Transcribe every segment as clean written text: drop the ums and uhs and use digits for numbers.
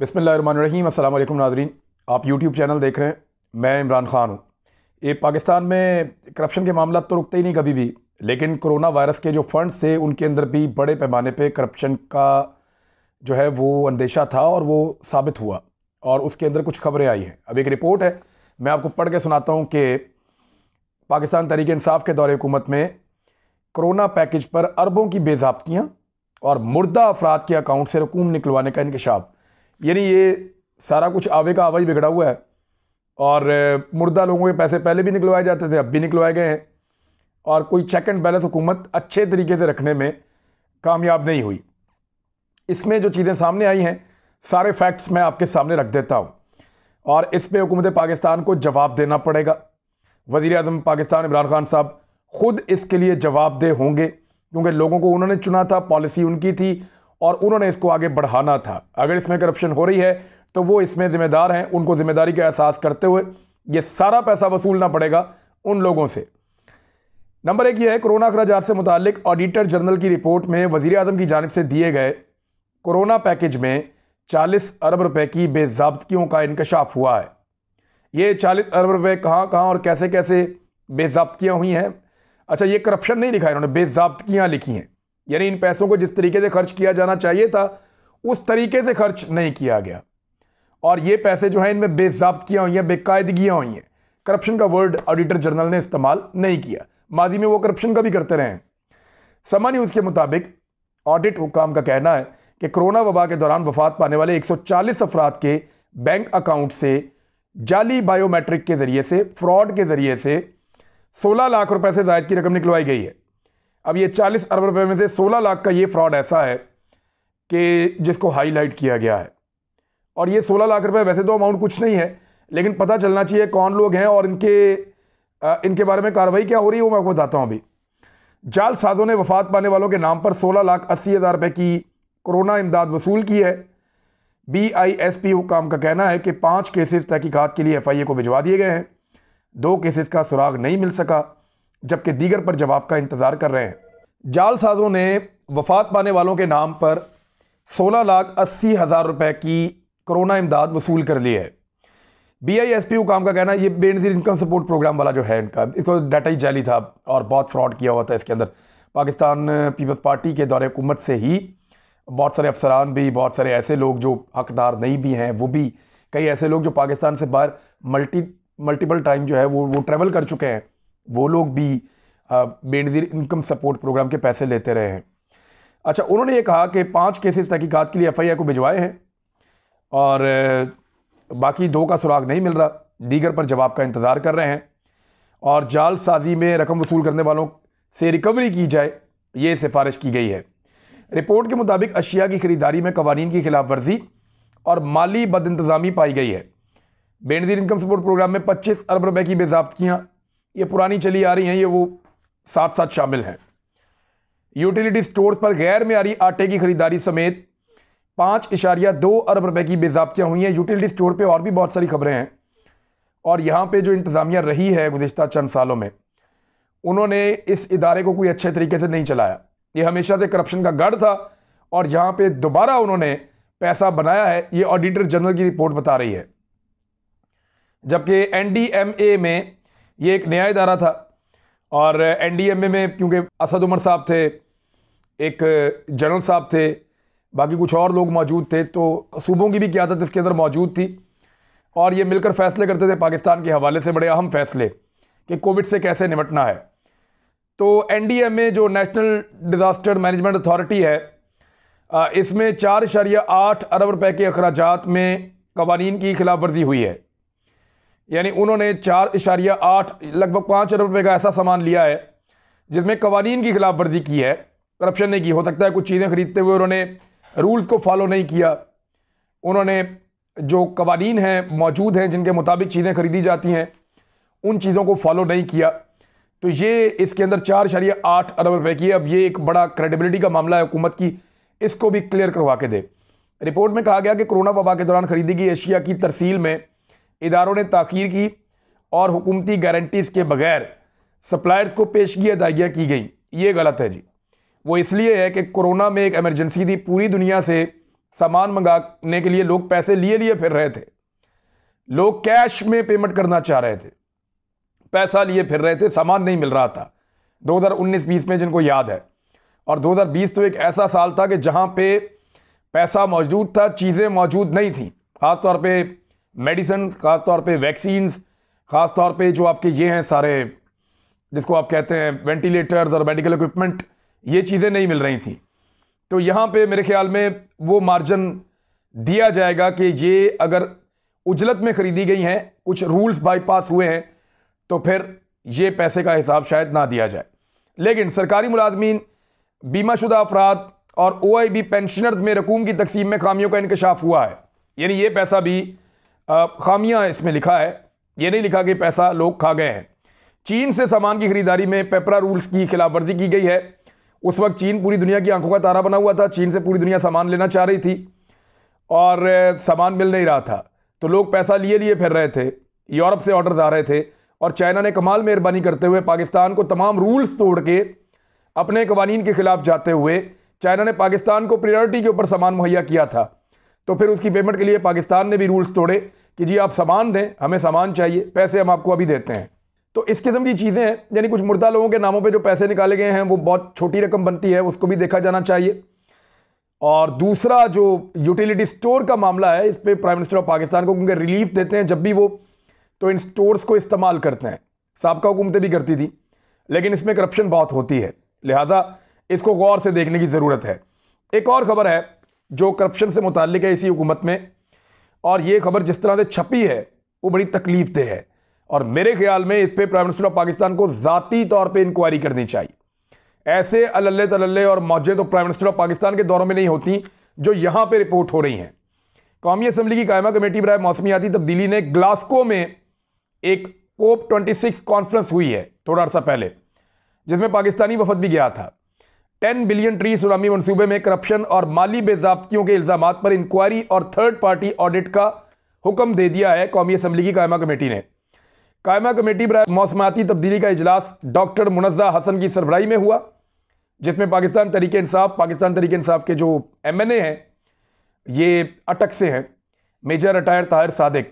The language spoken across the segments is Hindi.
बिस्मिल्लाहिर्रहमानिर्रहीम। अस्सलाम वालेकुम नाज़रीन, आप यूट्यूब चैनल देख रहे हैं। मैं इमरान ख़ान हूँ। ये पाकिस्तान में करप्शन के मामला तो रुकते ही नहीं कभी भी, लेकिन कोरोना वायरस के जो फंड्स थे उनके अंदर भी बड़े पैमाने पे करप्शन का जो है वो अंदेशा था और वो साबित हुआ और उसके अंदर कुछ खबरें आई हैं। अब एक रिपोर्ट है, मैं आपको पढ़ के सुनाता हूँ कि पाकिस्तान तहरीक इंसाफ के दौरे हुकूमत में कोरोना पैकेज पर अरबों की बेज़ाब्तियाँ और मुर्दा अफराद के अकाउंट से रकूम निकलवाने का इंकशाफ। यानी ये सारा कुछ आवे का आवा ही बिगड़ा हुआ है और मुर्दा लोगों के पैसे पहले भी निकलवाए जाते थे, अब भी निकलवाए गए हैं और कोई चेक एंड बैलेंस हुकूमत अच्छे तरीके से रखने में कामयाब नहीं हुई। इसमें जो चीज़ें सामने आई हैं सारे फैक्ट्स मैं आपके सामने रख देता हूँ और इस पर हुकूमत पाकिस्तान को जवाब देना पड़ेगा। वज़ीर आज़म पाकिस्तान इमरान खान साहब खुद इसके लिए जवाबदेह होंगे क्योंकि लोगों को उन्होंने चुना था, पॉलिसी उनकी थी और उन्होंने इसको आगे बढ़ाना था। अगर इसमें करप्शन हो रही है तो वो इसमें ज़िम्मेदार हैं, उनको ज़िम्मेदारी का एहसास करते हुए ये सारा पैसा वसूलना पड़ेगा उन लोगों से। नंबर एक ये है, कोरोना अखराजात से मुतालिक ऑडिटर जनरल की रिपोर्ट में वज़ीर आज़म की जानिब से दिए गए कोरोना पैकेज में 40 अरब रुपए की बेज़ाब्तियों का इंकशाफ हुआ है। ये 40 अरब रुपए कहाँ कहाँ और कैसे कैसे बेज़ाब्तियाँ हुई हैं। अच्छा, ये करप्शन नहीं लिखा है इन्होंने, बेज़ाब्तियाँ लिखी हैं। यानी इन पैसों को जिस तरीके से खर्च किया जाना चाहिए था उस तरीके से खर्च नहीं किया गया और ये पैसे जो हैं इनमें बेज़ाब्तियाँ हुई हैं, बेकायदगियाँ हुई हैं। करप्शन का वर्ड ऑडिटर जनरल ने इस्तेमाल नहीं किया, माजी में वो करप्शन का भी करते रहे हैं। समा न्यूज़ के मुताबिक ऑडिट हुकाम का कहना है कि कोरोना वबा के दौरान वफात पाने वाले 140 अफराद के बैंक अकाउंट से जाली बायोमेट्रिक के जरिए से, फ्रॉड के जरिए से 16 लाख रुपए से ज़ायद की रकम निकलवाई गई है। अब ये 40 अरब रुपए में से 16 लाख का ये फ्रॉड ऐसा है कि जिसको हाईलाइट किया गया है और ये 16 लाख रुपए वैसे तो अमाउंट कुछ नहीं है, लेकिन पता चलना चाहिए कौन लोग हैं और इनके बारे में कार्रवाई क्या हो रही है वो मैं आपको बताता हूँ। अभी जाल साजों ने वफात पाने वालों के नाम पर 16,80,000 रुपए की कोरोना इमदाद वसूल की है। BISP हुकाम का कहना है कि 5 केसेस तहकीकात के लिए FIA को भिजवा दिए गए हैं। 2 केसेस का सुराग नहीं मिल सका जबकि दीगर पर जवाब का इंतजार कर रहे हैं। जाल साजों ने वफात पाने वालों के नाम पर 16,80,000 रुपए की कोरोना इमदाद वसूल कर ली है। BISP हुकाम का कहना है ये बेनज़ीर इनकम सपोर्ट प्रोग्राम वाला जो है इनका, इसको डाटा ही जाली था और बहुत फ्रॉड किया हुआ था इसके अंदर। पाकिस्तान पीपल्स पार्टी के दौरे हुकूमत से ही बहुत सारे अफसरान भी, बहुत सारे ऐसे लोग जो हकदार नहीं भी हैं, वो भी कई ऐसे लोग जो पाकिस्तान से बाहर मल्टीपल टाइम जो है वो ट्रैवल कर चुके हैं, वो लोग भी बेनज़ीर इनकम सपोर्ट प्रोग्राम के पैसे लेते रहे हैं। अच्छा, उन्होंने ये कहा कि 5 केसेस तहकीकात के लिए FIA को भिजवाए हैं और बाकी 2 का सुराग नहीं मिल रहा, दीगर पर जवाब का इंतज़ार कर रहे हैं और जाल साजी में रकम वसूल करने वालों से रिकवरी की जाए, ये सिफारिश की गई है। रिपोर्ट के मुताबिक अशिया की खरीदारी में कवानीन की खिलाफ वर्जी और माली बदइंतज़ामी पाई गई है। बेनज़ीर इनकम सपोर्ट प्रोग्राम में 25 अरब रुपए की बेज़ाब्तियाँ ये पुरानी चली आ रही हैं, ये वो साथ साथ शामिल हैं। यूटिलिटी स्टोर्स पर गैर मेयारी आटे की खरीदारी समेत 5.2 अरब रुपए की बेज़ाब्तियाँ हुई हैं। यूटिलिटी स्टोर पे और भी बहुत सारी खबरें हैं और यहाँ पे जो इंतज़ामिया रही है गुज़िश्ता चंद सालों में, उन्होंने इस इदारे को कोई अच्छे तरीके से नहीं चलाया। ये हमेशा से करप्शन का गढ़ था और यहाँ पे दोबारा उन्होंने पैसा बनाया है, ये ऑडिटर जनरल की रिपोर्ट बता रही है। जबकि NDMA में ये एक नया इदारा था और NDMA में क्योंकि असद उमर साहब थे, एक जनरल साहब थे, बाकी कुछ और लोग मौजूद थे, तो सूबों की भी क़यादत इसके अंदर मौजूद थी और ये मिलकर फैसले करते थे पाकिस्तान के हवाले से बड़े अहम फैसले कि कोविड से कैसे निपटना है। तो NDMA जो नेशनल डिज़ास्टर मैनेजमेंट अथॉरिटी है, इसमें 4.8 अरब रुपए के अखराजात में कवानीन की खिलाफ वर्जी हुई है। यानी उन्होंने 4.8 लगभग 5 अरब रुपए का ऐसा सामान लिया है जिसमें कवानीन की खिलाफ वर्जी की है, करप्शन नहीं की। हो सकता है कुछ चीज़ें खरीदते हुए उन्होंने रूल्स को फॉलो नहीं किया, उन्होंने जो कवानीन हैं मौजूद हैं जिनके मुताबिक चीज़ें खरीदी जाती हैं उन चीज़ों को फॉलो नहीं किया, तो ये इसके अंदर 4.8 अरब रुपए की। अब ये एक बड़ा क्रेडिबिलिटी का मामला है हुकूमत की, इसको भी क्लियर करवा के दे। रिपोर्ट में कहा गया कि कोरोना वबा के दौरान खरीदी गई अशिया की तरसील में इदारों ने ताख़ीर की और हुकूमती गारंटीज़ के बगैर सप्लायर्स को पेशगी अदायगियाँ की गई। ये गलत है जी। वो इसलिए है कि कोरोना में एक एमरजेंसी थी, पूरी दुनिया से सामान मंगाने के लिए लोग पैसे लिए लिए फिर रहे थे, लोग कैश में पेमेंट करना चाह रहे थे, पैसा लिए फिर रहे थे, सामान नहीं मिल रहा था 2019-20 में, जिनको याद है। और 2020 तो एक ऐसा साल था कि जहां पे पैसा मौजूद था, चीज़ें मौजूद नहीं थी, ख़ासतौर पे मेडिसिन, ख़ासतौर पे वैक्सीन्स, ख़ासतौर पे जो आपके ये हैं सारे जिसको आप कहते हैं वेंटिलेटर्स और मेडिकल इक्विपमेंट, ये चीज़ें नहीं मिल रही थी। तो यहाँ पे मेरे ख्याल में वो मार्जिन दिया जाएगा कि ये अगर उजलत में ख़रीदी गई हैं, कुछ रूल्स बाईपास हुए हैं, तो फिर ये पैसे का हिसाब शायद ना दिया जाए। लेकिन सरकारी मुलाजमीन, बीमाशुदा अफराद और OIB पेंशनर्स में रकूम की तकसीम में खामियों का इंकशाफ हुआ है। यानी ये पैसा भी खामियां इसमें लिखा है, ये नहीं लिखा कि पैसा लोग खा गए हैं। चीन से सामान की खरीदारी में पेपरा रूल्स की खिलाफ वर्जी की गई है। उस वक्त चीन पूरी दुनिया की आंखों का तारा बना हुआ था, चीन से पूरी दुनिया सामान लेना चाह रही थी और सामान मिल नहीं रहा था, तो लोग पैसा लिए लिए फिर रहे थे, यूरोप से ऑर्डर्स आ रहे थे, और चाइना ने कमाल मेहरबानी करते हुए पाकिस्तान को तमाम रूल्स तोड़ के अपने कवानीन के खिलाफ जाते हुए चाइना ने पाकिस्तान को प्रायोरिटी के ऊपर सामान मुहैया किया था। तो फिर उसकी पेमेंट के लिए पाकिस्तान ने भी रूल्स तोड़े कि जी आप सामान दें, हमें सामान चाहिए, पैसे हम आपको अभी देते हैं। तो इस किस्म की चीज़ें हैं, यानी कुछ मुर्दा लोगों के नामों पे जो पैसे निकाले गए हैं वो बहुत छोटी रकम बनती है, उसको भी देखा जाना चाहिए। और दूसरा जो यूटिलिटी स्टोर का मामला है, इस पर प्राइम मिनिस्टर ऑफ पाकिस्तान को क्योंकि रिलीफ देते हैं जब भी वो, तो इन स्टोर्स को इस्तेमाल करते हैं। साबका हुकूमतें भी करती थी, लेकिन इसमें करप्शन बहुत होती है, लिहाजा इसको गौर से देखने की ज़रूरत है। एक और ख़बर है जो करप्शन से मुताल्लिक है इसी हुकूमत में, और ये खबर जिस तरह से छपी है वो बड़ी तकलीफ दे है, और मेरे ख्याल में इस पर प्राइम मिनिस्टर ऑफ पाकिस्तान को ज़ाती तौर पे इंक्वायरी करनी चाहिए। ऐसे अल्ले तल्ले और मौजें तो प्राइम मिनिस्टर ऑफ पाकिस्तान के दौरों में नहीं होती जो यहाँ पे रिपोर्ट हो रही हैं। कौमी असम्बली की कायमा कमेटी बराए मौसमियाती तब्दीली ने ग्लासगो में एक COP26 कॉन्फ्रेंस हुई है थोड़ा अर्सा पहले, जिसमें पाकिस्तानी वफद भी गया था। 10 बिलियन ट्री सुनामी मनसूबे में करप्शन और माली बेज़ाब्तियों के इल्ज़ामात पर इंक्वायरी और थर्ड पार्टी ऑडिट का हुक्म दे दिया है कौमी असम्बली की कायमा कमेटी ने। कायमा कमेटी बराए मौसमाती तब्दीली का इजलास डॉक्टर मुनज़्ज़ा हसन की सरबराही में हुआ, जिसमें पाकिस्तान तहरीक इंसाफ के जो MNA हैं, ये अटक से हैं, मेजर रिटायर्ड ताहिर सादिक,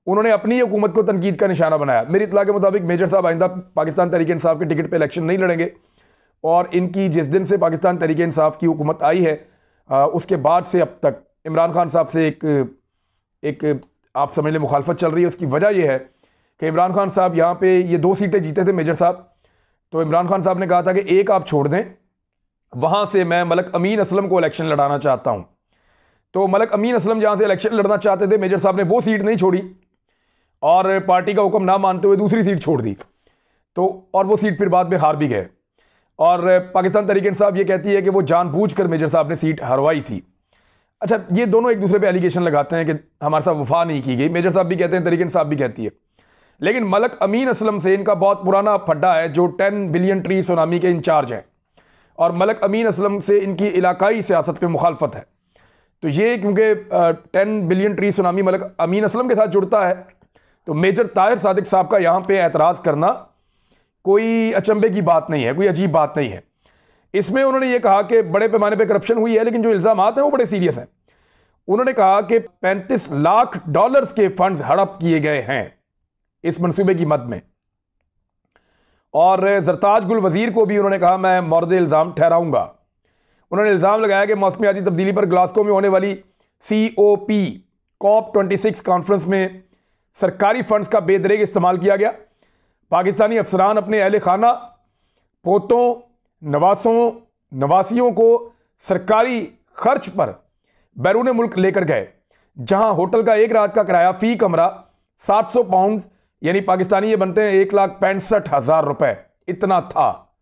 उन्होंने अपनी हुकूमत को तनकीद का निशाना बनाया। मेरी इत्तला के मुताबिक मेजर साहब आइंदा पाकिस्तान तहरीक इंसाफ के टिकट पर इलेक्शन नहीं लड़ेंगे, और इनकी जिस दिन से पाकिस्तान तहरीक इंसाफ की हुकूमत आई है उसके बाद से अब तक इमरान खान साहब से एक आप समझ लें मुखालफत चल रही है। उसकी वजह यह है कि इमरान खान साहब यहाँ पे ये 2 सीटें जीते थे मेजर साहब, तो इमरान खान साहब ने कहा था कि एक आप छोड़ दें, वहाँ से मैं मलक अमीन असलम को इलेक्शन लड़ाना चाहता हूँ। तो मलक अमीन असलम जहाँ से इलेक्शन लड़ना चाहते थे, मेजर साहब ने वो सीट नहीं छोड़ी और पार्टी का हुक्म ना मानते हुए दूसरी सीट छोड़ दी, तो और वो सीट फिर बाद में हार भी गए। और पाकिस्तान तहरीक इंसाफ ये कहती है कि वो जानबूझकर मेजर साहब ने सीट हरवाई थी। अच्छा, ये दोनों एक दूसरे पे एलिगेशन लगाते हैं कि हमारे साथ वफा नहीं की गई, मेजर साहब भी कहते हैं, तहरीक इंसाफ भी कहती है। लेकिन मलक अमीन असलम से इनका बहुत पुराना फड्डा है, जो 10 बिलियन ट्री सुनामी के इंचार्ज हैं, और मलक अमीन असलम से इनकी इलाकाई सियासत पे मुखालफत है। तो ये क्योंकि 10 बिलियन ट्री सुनामी मलक अमीन असलम के साथ जुड़ता है, तो मेजर ताहिर सादिक साहब का यहाँ पे एतराज़ करना कोई अचंभे की बात नहीं है, कोई अजीब बात नहीं है। इसमें उन्होंने ये कहा कि बड़े पैमाने पे करप्शन हुई है, लेकिन जो इल्ज़ामात हैं वो बड़े सीरियस हैं। उन्होंने कहा कि $35 लाख के फंड्स हड़प किए गए हैं इस मनसूबे की मद में, और जरताज गुल वजीर को भी उन्होंने कहा मैं मौरद इल्ज़ाम ठहराऊंगा। उन्होंने इल्ज़ाम लगाया कि मौसमियाती तब्दीली पर ग्लासगो में होने वाली COP26 कॉन्फ्रेंस में सरकारी फंड्स का बेदरेग इस्तेमाल किया गया। पाकिस्तानी अफसरान अपने अहल खाना, पोतों, नवासियों को सरकारी खर्च पर बैरून मुल्क लेकर गए, जहां होटल का एक रात का किराया फी कमरा 700 पाउंड यानी पाकिस्तानी ये बनते हैं 1,65,000 रुपए, इतना था।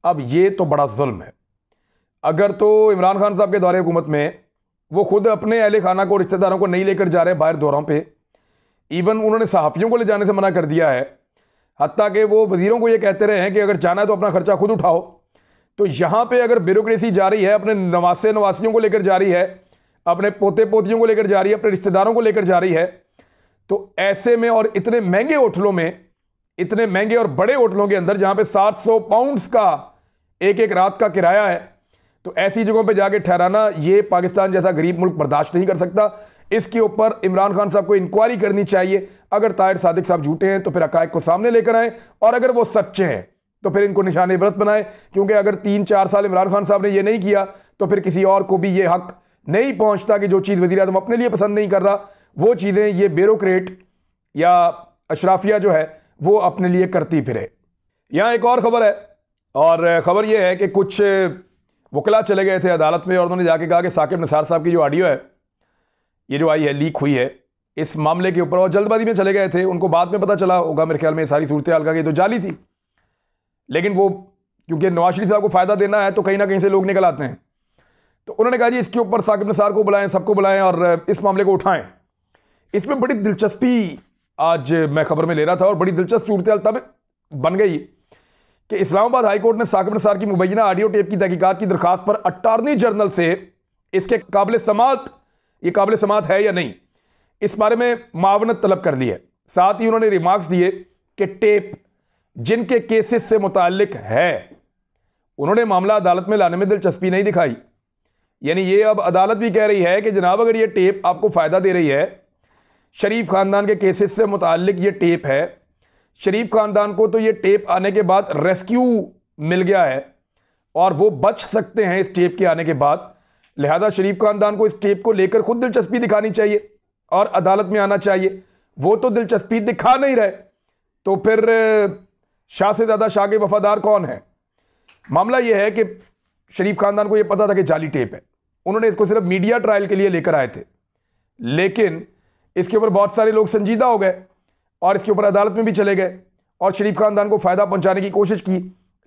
अब ये तो बड़ा जुल्म है। अगर तो इमरान खान साहब के दौरे हुकूमत में वो खुद अपने अहल खाना को, रिश्तेदारों को नहीं लेकर जा रहे बाहर दौरों पे, इवन उन्होंने सहाफ़ियों को ले जाने से मना कर दिया है, हत्ता कि वो वजीरों को ये कहते रहे हैं कि अगर जाना है तो अपना खर्चा खुद उठाओ। तो यहाँ पे अगर ब्यूरोक्रेसी जा रही है, अपने नवासियों को लेकर जा रही है, अपने पोते पोतियों को लेकर जा रही है, अपने रिश्तेदारों को लेकर जा रही है, तो ऐसे में और इतने महंगे होटलों में, इतने महंगे और बड़े होटलों के अंदर जहाँ पे 700 पाउंड्स का एक रात का किराया है, तो ऐसी जगहों पे जाके ठहराना ये पाकिस्तान जैसा गरीब मुल्क बर्दाश्त नहीं कर सकता। इसके ऊपर इमरान खान साहब को इंक्वायरी करनी चाहिए। अगर ताहिर सादिक साहब झूठे हैं तो फिर हकायक को सामने लेकर आए, और अगर वो सच्चे हैं तो फिर इनको निशाने इबरत बनाए, क्योंकि अगर 3-4 साल इमरान खान साहब ने ये नहीं किया तो फिर किसी और को भी ये हक नहीं पहुंचता कि जो चीज़ वज़ीर आज़म अपने लिए पसंद नहीं कर रहा वो चीज़ें ये ब्यूरोक्रेट या अशराफिया जो है वो अपने लिए करती फिरे। यहाँ एक और ख़बर है, और ख़बर यह है कि कुछ वकला चले गए थे अदालत में और उन्होंने जाके कहा कि साकिब निसार साहब की जो ऑडियो है ये जो आई है, लीक हुई है इस मामले के ऊपर, और जल्दबाजी में चले गए थे। उनको बाद में पता चला होगा मेरे ख्याल में सारी सूरत हाल का कि तो जाली थी, लेकिन वो क्योंकि नवाज शरीफ साहब को फ़ायदा देना है तो कहीं ना कहीं से लोग निकल आते हैं। तो उन्होंने कहा जी इसके ऊपर साकिब निसार को बुलाएं, सबको बुलाएं और इस मामले को उठाएं। इसमें बड़ी दिलचस्पी आज मैं खबर में ले रहा था, और बड़ी दिलचस्प सूरत हाल तब बन गई कि इस्लामाबाद हाई कोर्ट ने साकिब निसार की मुबैना ऑडियो टेप की तहकीकात की दरखास्त पर अटॉर्नी जनरल से इसके काबिल समात है या नहीं, इस बारे में मावनत तलब कर ली है। साथ ही उन्होंने रिमार्क्स दिए कि टेप जिनके केसेस से मुताल्लिक है उन्होंने मामला अदालत में लाने में दिलचस्पी नहीं दिखाई। यानी ये अब अदालत भी कह रही है कि जनाब अगर ये टेप आपको फ़ायदा दे रही है, शरीफ खानदान के केसेस से मुताल्लिक ये टेप है, शरीफ खानदान को तो ये टेप आने के बाद रेस्क्यू मिल गया है और वो बच सकते हैं इस टेप के आने के बाद, लिहाजा शरीफ खानदान को इस टेप को लेकर खुद दिलचस्पी दिखानी चाहिए और अदालत में आना चाहिए। वो तो दिलचस्पी दिखा नहीं रहे, तो फिर शाह से ज़्यादा शाह के वफादार कौन है? मामला यह है कि शरीफ खानदान को यह पता था कि जाली टेप है, उन्होंने इसको सिर्फ मीडिया ट्रायल के लिए लेकर आए थे, लेकिन इसके ऊपर बहुत सारे लोग संजीदा हो गए और इसके ऊपर अदालत में भी चले गए और शरीफ खानदान को फ़ायदा पहुंचाने की कोशिश की।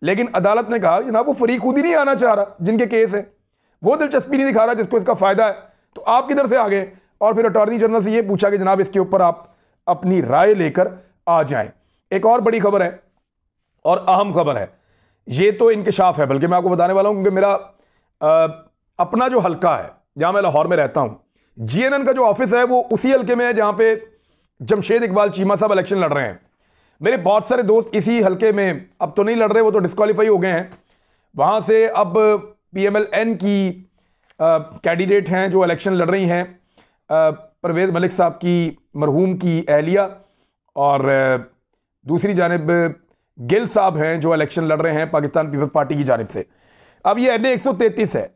लेकिन अदालत ने कहा जनाब वो फरीक खुद ही नहीं आना चाह रहा, जिनके केस है वो दिलचस्पी नहीं दिखा रहा जिसको इसका फ़ायदा है, तो आप किधर से आ गए? और फिर अटॉर्नी जनरल से ये पूछा कि जनाब इसके ऊपर आप अपनी राय लेकर आ जाएं। एक और बड़ी खबर है और अहम खबर है, ये तो इंकशाफ है, बल्कि मैं आपको बताने वाला हूं क्योंकि मेरा अपना जो हल्का है जहां मैं लाहौर में रहता हूं, GNN का जो ऑफिस है वो उसी हल्के में है जहां पे जमशेद इकबाल चीमा साहब इलेक्शन लड़ रहे हैं। मेरे बहुत सारे दोस्त इसी हल्के में अब तो नहीं लड़ रहे, वो तो डिस्क्वालीफाई हो गए हैं। वहां से अब PMLN की कैंडिडेट हैं जो इलेक्शन लड़ रही हैं, परवेज़ मलिक साहब की मरहूम की अहलिया, और दूसरी जानिब गिल साहब हैं जो इलेक्शन लड़ रहे हैं पाकिस्तान पीपल्स पार्टी की जानिब से। अब ये NA 133 है।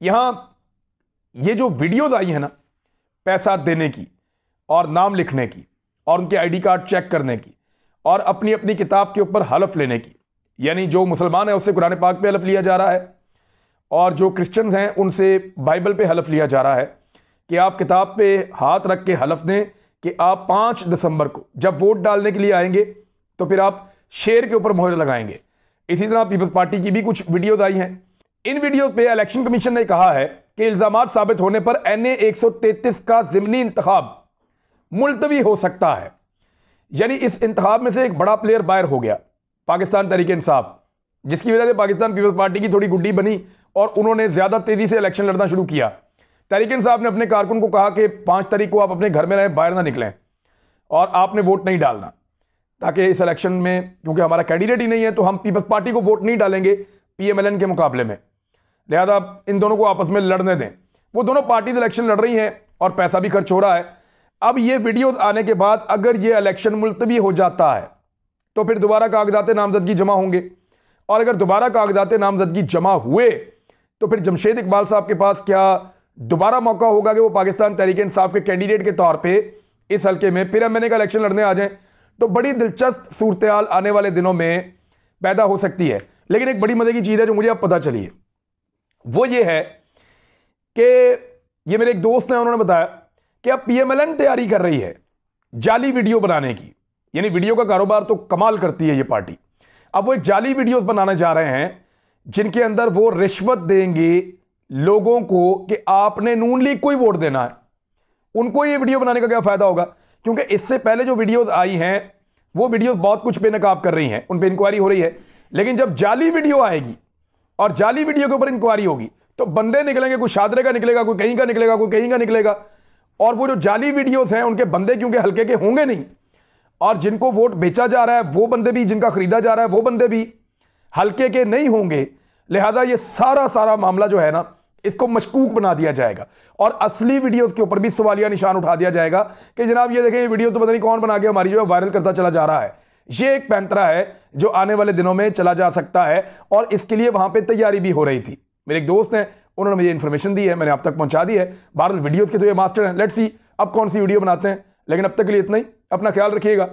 यहाँ ये जो वीडियोज़ आई हैं ना पैसा देने की और नाम लिखने की और उनके ID कार्ड चेक करने की और अपनी अपनी किताब के ऊपर हलफ लेने की, यानी जो मुसलमान है उससे कुरान पाक पे हलफ लिया जा रहा है और जो क्रिश्चियन हैं उनसे बाइबल पे हलफ लिया जा रहा है कि आप किताब पे हाथ रख के हलफ दें कि आप 5 दिसंबर को जब वोट डालने के लिए आएंगे तो फिर आप शेर के ऊपर मोहर लगाएंगे। इसी तरह पीपल्स पार्टी की भी कुछ वीडियोस आई हैं। इन वीडियोस पे इलेक्शन कमीशन ने कहा है कि इल्जामात साबित होने पर NA 133 का ज़िमनी इंतखाब मुलतवी हो सकता है। यानी इस इंतखाब में से एक बड़ा प्लेयर बाहर हो गया, पाकिस्तान तहरीक इंसाफ, जिसकी वजह से पाकिस्तान पीपल्स पार्टी की थोड़ी गुड्डी बनी और उन्होंने ज़्यादा तेज़ी से इलेक्शन लड़ना शुरू किया। तहरीक इंसाफ ने अपने कारकुन को कहा कि 5 तारीख को आप अपने घर में रहें, बाहर ना निकलें और आपने वोट नहीं डालना, ताकि इस इलेक्शन में क्योंकि हमारा कैंडिडेट ही नहीं है तो हम पीपल्स पार्टी को वोट नहीं डालेंगे PMLN के मुकाबले में, लिहाजा इन दोनों को आपस में लड़ने दें। वो दोनों पार्टीज इलेक्शन लड़ रही हैं और पैसा भी खर्च हो रहा है। अब ये वीडियोस आने के बाद अगर ये इलेक्शन मुलतवी हो जाता है तो फिर दोबारा कागजात नामजदगी जमा होंगे, और अगर दोबारा कागजात नामजदगी जमा हुए तो फिर जमशेद इकबाल साहब के पास क्या दोबारा मौका होगा कि वो पाकिस्तान तहरीक इंसाफ के कैंडिडेट के तौर पे इस हल्के में फिर MNA का इलेक्शन लड़ने आ जाएं? तो बड़ी दिलचस्प सूरत हाल आने वाले दिनों में पैदा हो सकती है। लेकिन एक बड़ी मजे की चीज़ है जो मुझे अब पता चली है, वो ये है कि ये मेरे एक दोस्त हैं, उन्होंने बताया कि अब PMLN तैयारी कर रही है जाली वीडियो बनाने की। यानी वीडियो का कारोबार तो कमाल करती है ये पार्टी। अब वो एक जाली वीडियोस बनाने जा रहे हैं जिनके अंदर वो रिश्वत देंगे लोगों को कि आपने नून लीग को ही वोट देना है। उनको ये वीडियो बनाने का क्या फायदा होगा? क्योंकि इससे पहले जो वीडियोस आई हैं वो वीडियोस बहुत कुछ बेनकाब कर रही हैं, उन पर इंक्वायरी हो रही है। लेकिन जब जाली वीडियो आएगी और जाली वीडियो के ऊपर इंक्वायरी होगी तो बंदे निकलेंगे, कोई शादरे का निकलेगा, कोई कहीं का निकलेगा, कोई कहीं का निकलेगा। और वो जो जाली वीडियोस हैं उनके बंदे क्योंकि हल्के के होंगे नहीं, और जिनको वोट बेचा जा रहा है वो बंदे भी, जिनका खरीदा जा रहा है वो बंदे भी हल्के के नहीं होंगे, लिहाजा ये सारा मामला जो है ना, इसको मशकूक बना दिया जाएगा और असली वीडियोस के ऊपर भी सवालिया निशान उठा दिया जाएगा कि जनाब ये देखें, ये वीडियो तो पता नहीं कौन बना के हमारी जो है वायरल करता चला जा रहा है। ये एक पैंतरा है जो आने वाले दिनों में चला जा सकता है और इसके लिए वहां पे तैयारी भी हो रही थी। मेरे एक दोस्त हैं, उन्होंने मुझे इन्फॉर्मेशन दी है, मैंने आप तक पहुंचा दी है। बहरहाल वीडियोस के तो ये मास्टर हैं, लेट्स सी अब कौन सी वीडियो बनाते हैं। लेकिन अब तक के लिए इतना ही। अपना ख्याल रखिएगा,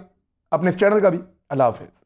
अपने इस चैनल का भी। अल्लाह हाफिज़।